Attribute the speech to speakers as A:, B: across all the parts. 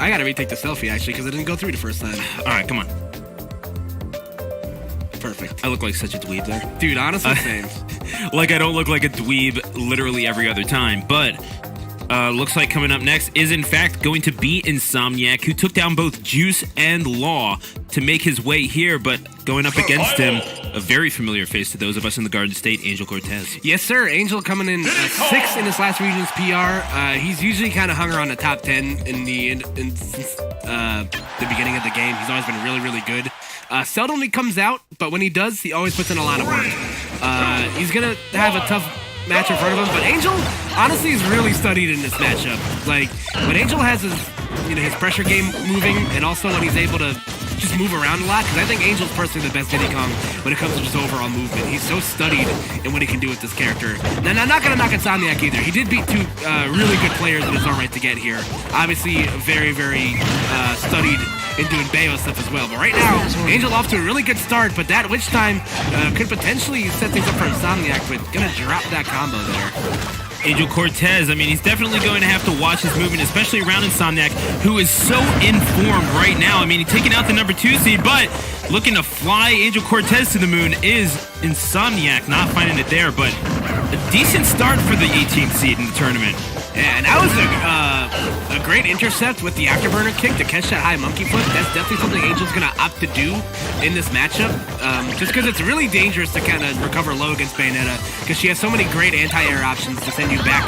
A: I gotta retake the selfie, actually, because it didn't go through the first time.
B: All right, come on.
A: Perfect.
B: I look like such a dweeb there.
A: Dude, honestly, same.
B: Like I don't look like a dweeb literally every other time, but looks like coming up next is in fact going to be iNSOMNIAC, who took down both Juice and Law to make his way here, but going up against him, a very familiar face to those of us in the Garden State, Angel Cortes.
A: Yes, sir. Angel coming in 6th in his last region's PR. He's usually kind of hung around the top 10 since the beginning of the game. He's always been really, really good. Seldomly comes out, but when he does, he always puts in a lot of work. He's going to have a tough match in front of him, but Angel, honestly, is really studied in this matchup. Like, when Angel has his pressure game moving, and also when he's able to just move around a lot, because I think Angel's personally the best Diddy Kong when it comes to just overall movement. He's so studied in what he can do with this character. Now, I'm not going to knock iNSOMNIAC either. He did beat 2 really good players in his own right to get here. Obviously, very, very studied in doing Bayo stuff as well. But right now, Angel off to a really good start, but that witch time could potentially set things up for iNSOMNIAC, but gonna drop that combo there.
B: Angel Cortes, I mean, he's definitely going to have to watch his movement, especially around iNSOMNIAC, who is so in form right now. I mean, he's taking out the number 2 seed, but looking to fly Angel Cortes to the moon is iNSOMNIAC, not finding it there, but a decent start for the 18th seed in the tournament.
A: Yeah, and that was a great intercept with the afterburner kick to catch that high monkey flip. That's definitely something Angel's going to opt to do in this matchup, just because it's really dangerous to kind of recover low against Bayonetta, because she has so many great anti-air options to send you back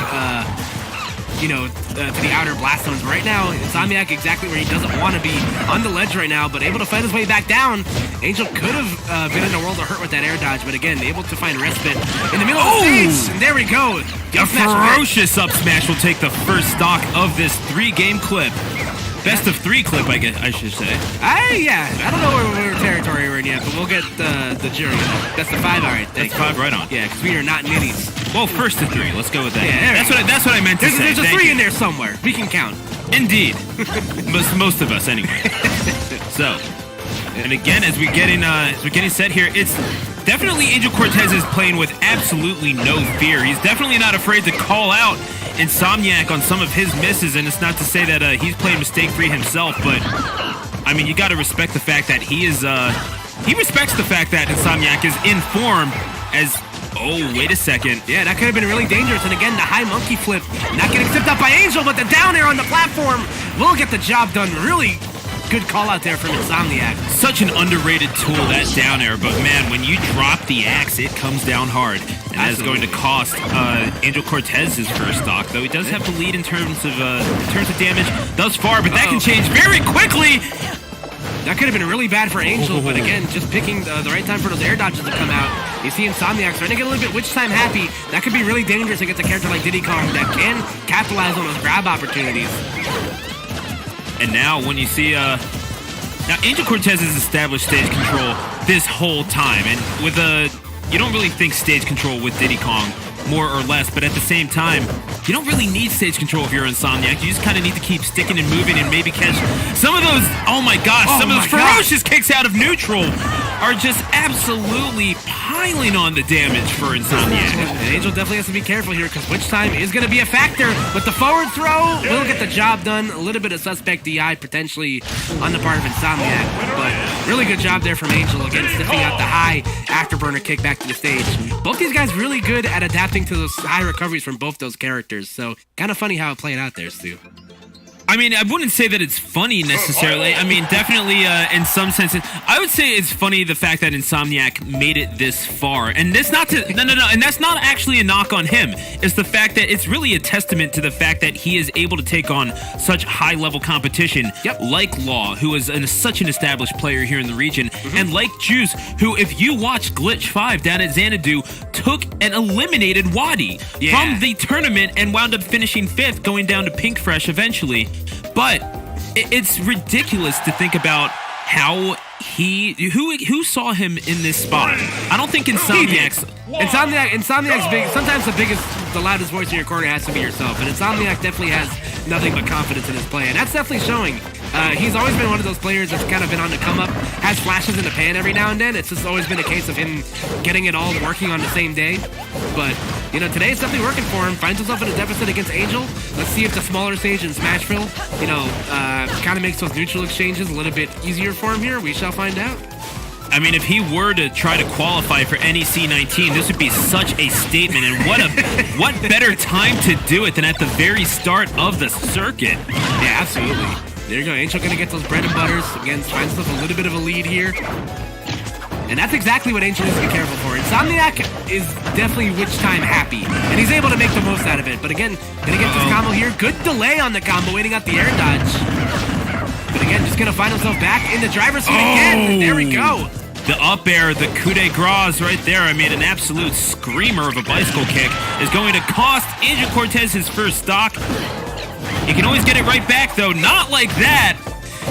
A: to the outer blast zones. But right now, iNSOMNIAC exactly where he doesn't want to be, on the ledge right now, but able to fight his way back down. Angel could have been in a world of hurt with that air dodge, but again, able to find respite in the middle of the stage. And there we go.
B: A ferocious up smash will take the first stock of this 3-game clip. Best of 3 clip, I should say.
A: Yeah. I don't know where territory we're in yet, but we'll get the jury. That's the 5, all right.
B: That's 5 right on.
A: Yeah, because we are not minis.
B: Well, first to 3. Let's go with that.
A: Yeah,
B: that's what I meant to say.
A: There's a 3 in there somewhere. We can count.
B: Indeed. most of us, anyway. So, and again, as we're getting set here, it's definitely Angel Cortes is playing with absolutely no fear. He's definitely not afraid to call out iNSOMNIAC on some of his misses, and it's not to say that he's playing mistake-free himself, but I mean, you got to respect the fact that he respects the fact that iNSOMNIAC is in form as. Oh, wait a second.
A: Yeah, that could have been really dangerous. And again, the high monkey flip not getting tipped up by Angel, but the down air on the platform will get the job done. Really good call out there from iNSOMNIAC.
B: Such an underrated tool, that down air, but man, when you drop the axe, it comes down hard. And that's going to cost Angel Cortes his first stock, though he does have the lead in terms of damage thus far, but that can change very quickly.
A: That could have been really bad for Angel, but again, just picking the right time for those air dodges to come out. You see iNSOMNIAC starting to get a little bit witch time happy. That could be really dangerous against a character like Diddy Kong that can capitalize on those grab opportunities.
B: And now when you see now Angel Cortes has established stage control this whole time, and with you don't really think stage control with Diddy Kong, more or less, but at the same time, you don't really need stage control if you're iNSOMNIAC. You just kind of need to keep sticking and moving and maybe catch some of those, some of those ferocious kicks out of neutral are just absolutely piling on the damage for iNSOMNIAC.
A: And Angel definitely has to be careful here because witch time is going to be a factor, but the forward throw will get the job done. A little bit of suspect DI potentially on the part of iNSOMNIAC, but really good job there from Angel, again, sniffing out the high afterburner kick back to the stage. Both these guys really good at adapting to those high recoveries from both those characters, so kind of funny how it played out there, Stu.
B: I mean, I wouldn't say that it's funny necessarily. I mean, definitely in some senses, I would say it's funny the fact that iNSOMNIAC made it this far. And that's not to, no, and that's not actually a knock on him. It's the fact that it's really a testament to the fact that he is able to take on such high-level competition, like Law, who is such an established player here in the region, and like Juice, who, if you watch Glitch 5 down at Xanadu, took and eliminated Wadi from the tournament and wound up finishing 5th, going down to Pink Fresh eventually. But it's ridiculous to think about how who saw him in this spot. I don't think iNSOMNIAC's big. Sometimes the loudest voice in your corner has to be yourself, and iNSOMNIAC definitely has nothing but confidence in his play, and that's definitely showing.
A: He's always been one of those players that's kind of been on the come up, has flashes in the pan every now and then. It's just always been a case of him getting it all working on the same day. But, you know, today it's definitely working for him. Finds himself in a deficit against Angel. Let's see if the smaller stage in Smashville, you know, kind of makes those neutral exchanges a little bit easier for him here. We shall find out.
B: I mean, if he were to try to qualify for NEC 19, this would be such a statement, and what better time to do it than at the very start of the circuit?
A: Yeah, absolutely. There you go. Angel gonna get those bread and butters. Again, finds himself a little bit of a lead here. And that's exactly what Angel needs to be careful for. INSOMNIAC is definitely which time happy, and he's able to make the most out of it. But again, gonna get this combo here. Good delay on the combo, waiting out the air dodge. But again, just gonna find himself back in the driver's seat again. There we go.
B: The up air, the coup de grace right there. I mean, an absolute screamer of a bicycle kick is going to cost Angel Cortes his first stock. He can always get it right back, though. Not like that.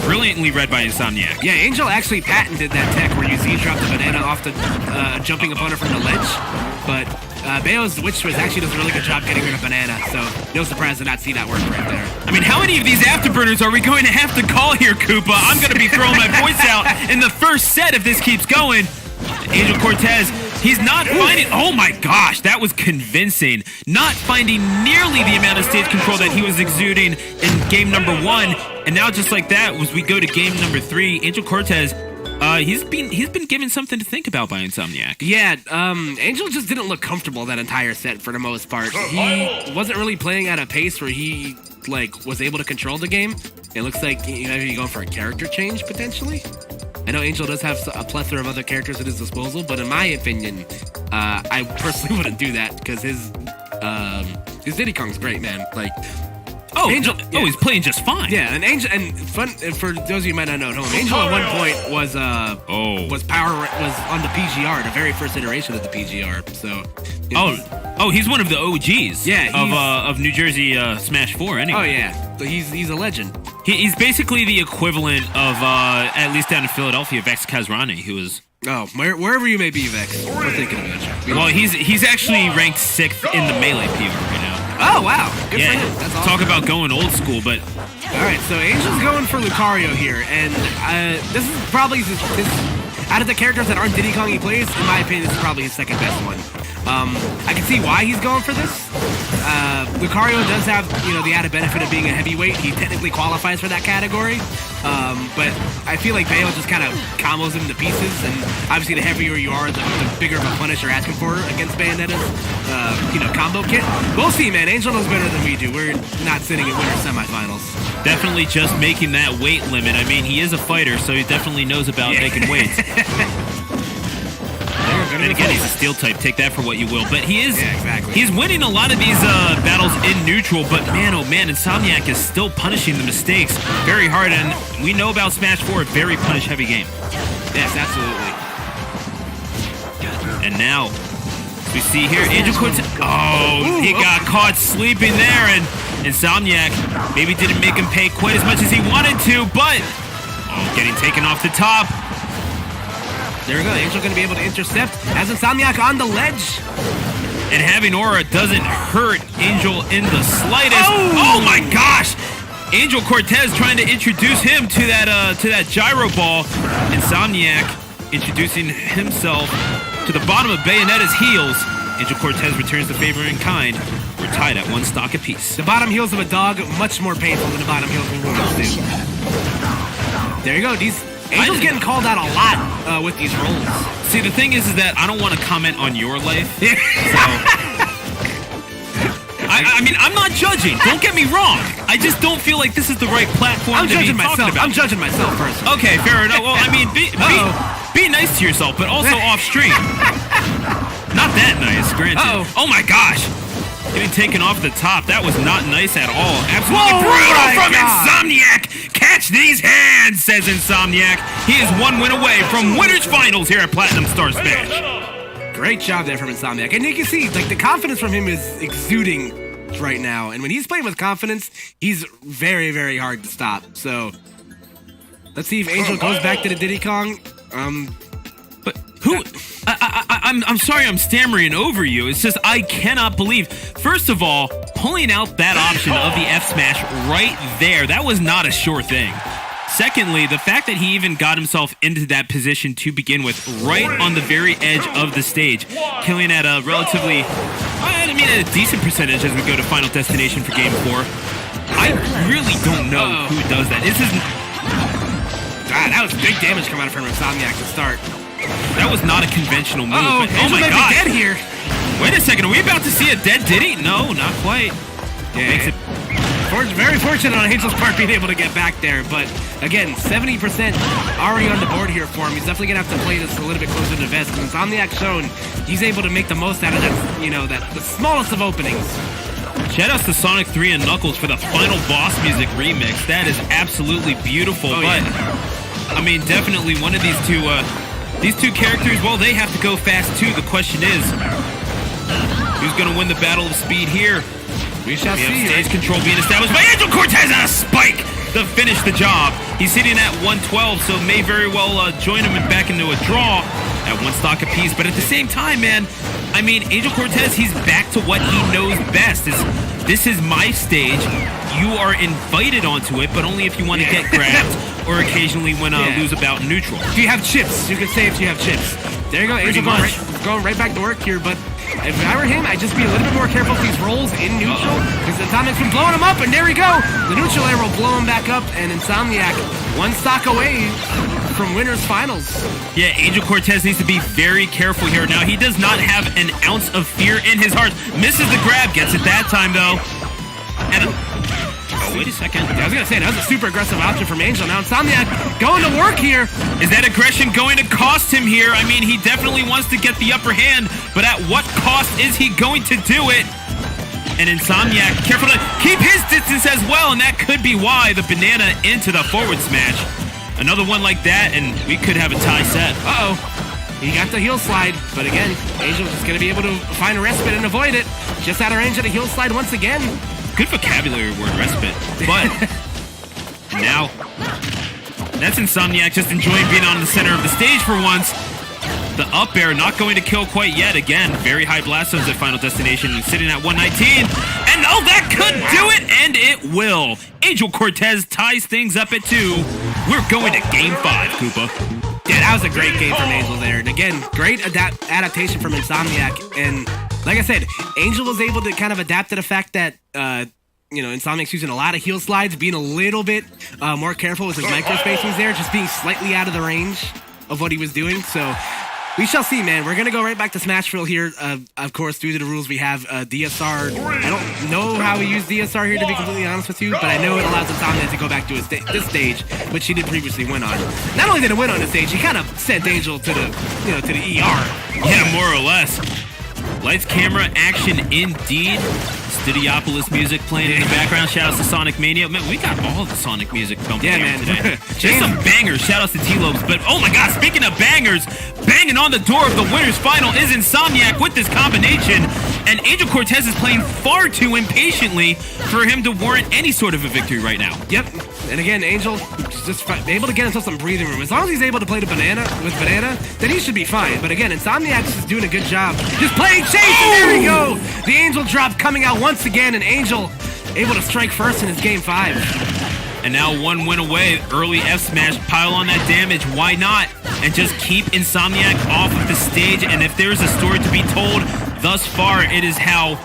B: Brilliantly read by INSOMNIAC.
A: Yeah, Angel actually patented that tech where you Z-drop the banana off the jumping opponent from the ledge. But Bayo's Witch Twist actually does a really good job getting rid of banana, so no surprise to not see that work right there.
B: I mean, how many of these afterburners are we going to have to call here, Koopa? I'm going to be throwing my voice out in the first set if this keeps going. Angel Cortes, he's not finding... Oh my gosh, that was convincing. Not finding nearly the amount of stage control that he was exuding in game number 1. And now just like that, as we go to game number 3, Angel Cortes... he's been given something to think about by INSOMNIAC.
A: Yeah, Angel just didn't look comfortable that entire set for the most part. He wasn't really playing at a pace where he was able to control the game. It looks like he might be going for a character change potentially. I know Angel does have a plethora of other characters at his disposal, but in my opinion, I personally wouldn't do that because his Diddy Kong's great, man.
B: Oh,
A: Angel!
B: Oh, he's playing just fine.
A: Yeah, and Angel, and fun for those of you who might not know at home, Angel at one point was on the PGR, the very first iteration of the PGR. So,
B: he's one of the OGs.
A: Yeah,
B: of New Jersey Smash 4. Anyway.
A: Oh yeah, so he's a legend.
B: He's basically the equivalent of at least down in Philadelphia, Vex Kazrani, who was.
A: Oh, wherever you may be, Vex, we're thinking of you.
B: Well, he's actually ranked 6th in the Melee PR right now.
A: Oh, wow. Good for him. That's awesome.
B: Talk about going old school, but...
A: All right, so Angel's going for Lucario here, and this is probably his out of the characters that aren't Diddy Kong he plays, in my opinion, this is probably his second best one. I can see why he's going for this. Lucario does have, the added benefit of being a heavyweight. He technically qualifies for that category. But I feel like Bayo just kind of combos him to pieces, and obviously the heavier you are, the bigger of a punish you're asking for against Bayonetta's, combo kit. We'll see, man. Angel knows better than we do. We're not sitting in winter semifinals.
B: Definitely just making that weight limit. I mean, he is a fighter, so he definitely knows about making weights. And again, he's a steel type. Take that for what you will. But he is, he's winning a lot of these battles in neutral. But man, oh man, INSOMNIAC is still punishing the mistakes very hard. And we know about Smash 4, a very punish-heavy game.
A: Yes, absolutely.
B: And now, we see here, Angel Cortes. Oh, he got caught sleeping there. And INSOMNIAC maybe didn't make him pay quite as much as he wanted to. But, getting taken off the top.
A: There we go. Angel going to be able to intercept. Has INSOMNIAC on the ledge.
B: And having Aura doesn't hurt Angel in the slightest. Oh my gosh! Angel Cortes trying to introduce him to that gyro ball. INSOMNIAC introducing himself to the bottom of Bayonetta's heels. Angel Cortes returns the favor in kind. We're tied at 1 stock apiece.
A: The bottom heels of a dog, much more painful than the bottom heels of a woman. There you go. Angel's getting called out a lot with these rolls.
B: See, the thing is that I don't want to comment on your life. So, I mean, I'm not judging. Don't get me wrong. I just don't feel like this is the right platform to be talking about.
A: I'm judging myself personally.
B: Okay, fair enough. Well, I mean, be nice to yourself, but also off stream. Not that nice, granted. Oh my gosh. Getting taken off the top. That was not nice at all. Absolutely brutal from INSOMNIAC. Catch these hands, says INSOMNIAC. He is 1 win away from Winners Finals here at Platinum Star Smash.
A: Great job there from INSOMNIAC. And you can see, the confidence from him is exuding right now. And when he's playing with confidence, he's very, very hard to stop. So, let's see if Angel goes back to the Diddy Kong.
B: But who... I'm sorry I'm stammering over you. It's just I cannot believe. First of all, pulling out that option of the F smash right there, that was not a sure thing. Secondly, the fact that he even got himself into that position to begin with, right on the very edge of the stage, killing at a relatively, at a decent percentage as we go to Final Destination for Game 4. I really don't know who does that. This isn't...
A: God, that was big damage coming out from iNSOMNIAC to start.
B: That was not a conventional move. But, oh my God!
A: Dead here.
B: Wait a second, are we about to see a dead Diddy? No, not quite.
A: Yeah, very fortunate on Angel's part being able to get back there, but again, 70% already on the board here for him. He's definitely gonna have to play this a little bit closer to the vest. Because iNSOMNIAC shown he's able to make the most out of that, the smallest of openings.
B: Shoutouts to Sonic 3 and Knuckles for the final boss music remix. That is absolutely beautiful. I mean, definitely one of these two characters, well, they have to go fast too. The question is, who's gonna win the battle of speed here?
A: We shall see.
B: Stage control being established by Angel Cortes and a spike to finish the job. He's sitting at 112, so may very well join him back into a draw at one stock apiece. But at the same time, man, I mean, Angel Cortes, he's back to what he knows best. This is my stage. You are invited onto it, but only if you want to get grabbed or occasionally when lose a bout in neutral.
A: If you have chips, you can say if you have chips. There you go, Angel going right back to work here, but if I were him, I'd just be a little bit more careful with these rolls in neutral, because iNSOMNIAC's been blowing him up, and there we go! The neutral air will blow him back up, and iNSOMNIAC one stock away from winners finals.
B: Yeah, Angel Cortes needs to be very careful here. Now, he does not have an ounce of fear in his heart. Misses the grab, gets it that time, though. And wait a second.
A: Yeah, I was gonna say, that was a super aggressive option from Angel. Now iNSOMNIAC going to work here.
B: Is that aggression going to cost him here? I mean, he definitely wants to get the upper hand, but at what cost is he going to do it? And iNSOMNIAC careful to keep his distance as well, and that could be why the banana into the forward smash. Another one like that, and we could have a tie set.
A: He got the heel slide, but again, Angel's just gonna be able to find a respite and avoid it. Just out of range of the heel slide once again.
B: Good vocabulary word, respite. But now, that's iNSOMNIAC just enjoying being on the center of the stage for once. The up air not going to kill quite yet. Again, very high blast zones at Final Destination, sitting at 119. And oh, that could do it, and it will. Angel Cortes ties things up at 2. We're going to Game 5, Koopa.
A: Yeah, that was a great game from Angel there. And again, great adaptation from iNSOMNIAC. And like I said, Angel was able to kind of adapt to the fact that, iNSOMNIAC's using a lot of heel slides, being a little bit more careful with his micro spacings there, just being slightly out of the range of what he was doing. So we shall see, man. We're going to go right back to Smashville here. Of course, due to the rules, we have DSR. I don't know how we use DSR here, to be completely honest with you, but I know it allows iNSOMNIAC to go back to this stage, which he did previously win on. Not only did it win on the stage, he kind of sent Angel to the, to the ER.
B: Yeah, more or less. Lights, camera, action, indeed. Studiopolis music playing in the background. Shoutouts to Sonic Mania. Man, we got all the Sonic music pumping here today. Just some bangers. Shoutouts to T-Lobes. But oh my God, speaking of bangers, banging on the door of the winners final is iNSOMNIAC with this combination. And Angel Cortes is playing far too impatiently for him to warrant any sort of a victory right now.
A: Yep. And again, Angel just able to get himself some breathing room. As long as he's able to play the banana, then he should be fine. But again, iNSOMNIAC is doing a good job. Just playing chase, and there we go! The Angel drop coming out once again, and Angel able to strike first in his Game 5.
B: And now one win away. Early F smash, pile on that damage. Why not? And just keep iNSOMNIAC off of the stage. And if there's a story to be told thus far, it is how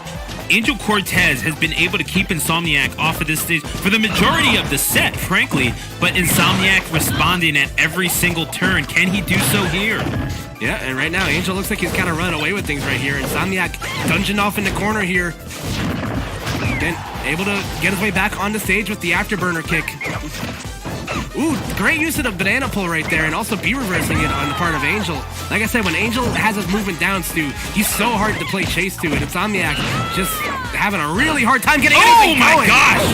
B: Angel Cortes has been able to keep iNSOMNIAC off of this stage for the majority of the set, frankly. But iNSOMNIAC responding at every single turn. Can he do so here?
A: Yeah, and right now, Angel looks like he's kind of running away with things right here. iNSOMNIAC dungeon off in the corner here. Then able to get his way back on the stage with the afterburner kick. Ooh, great use of the banana pull right there, and also be reversing it on the part of Angel. Like I said, when Angel has his movement down, Stu, he's so hard to play chase to, and iNSOMNIAC just having a really hard time getting anything going.
B: Oh my gosh!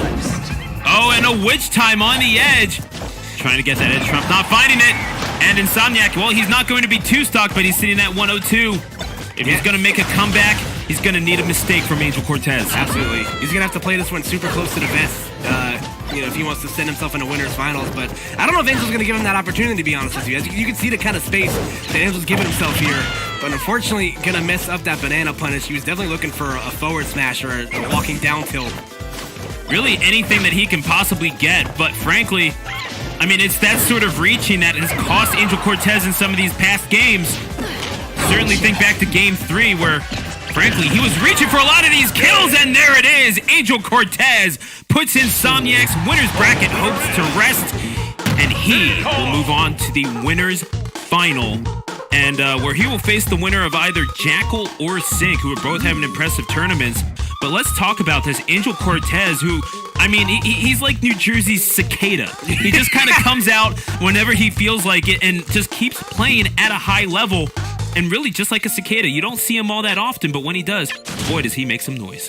B: Oh, and a witch time on the edge. Trying to get that edge trump, not finding it. And iNSOMNIAC, well, he's not going to be 2-stock, but he's sitting at 102. If he's going to make a comeback, he's going to need a mistake from Angel Cortes.
A: Absolutely. He's going to have to play this one super close to the vest, if he wants to send himself into winners finals. But I don't know if Angel's going to give him that opportunity, to be honest with you. As you can see the kind of space that Angel's giving himself here. But unfortunately, going to mess up that banana punish. He was definitely looking for a forward smash or a walking down tilt.
B: Really anything that he can possibly get. But frankly, I mean, it's that sort of reaching that has cost Angel Cortez in some of these past games. Certainly think back to Game 3 where, frankly, he was reaching for a lot of these kills, and there it is. Angel Cortez puts iNSOMNIAC's winner's bracket hopes to rest, and he will move on to the winner's final, and where he will face the winner of either Jackal or Sync, who are both having impressive tournaments. But let's talk about this Angel Cortez, who, I mean, he's like New Jersey's cicada. He just kind of comes out whenever he feels like it and just keeps playing at a high level. And really, just like a cicada, you don't see him all that often, but when he does, boy, does he make some noise.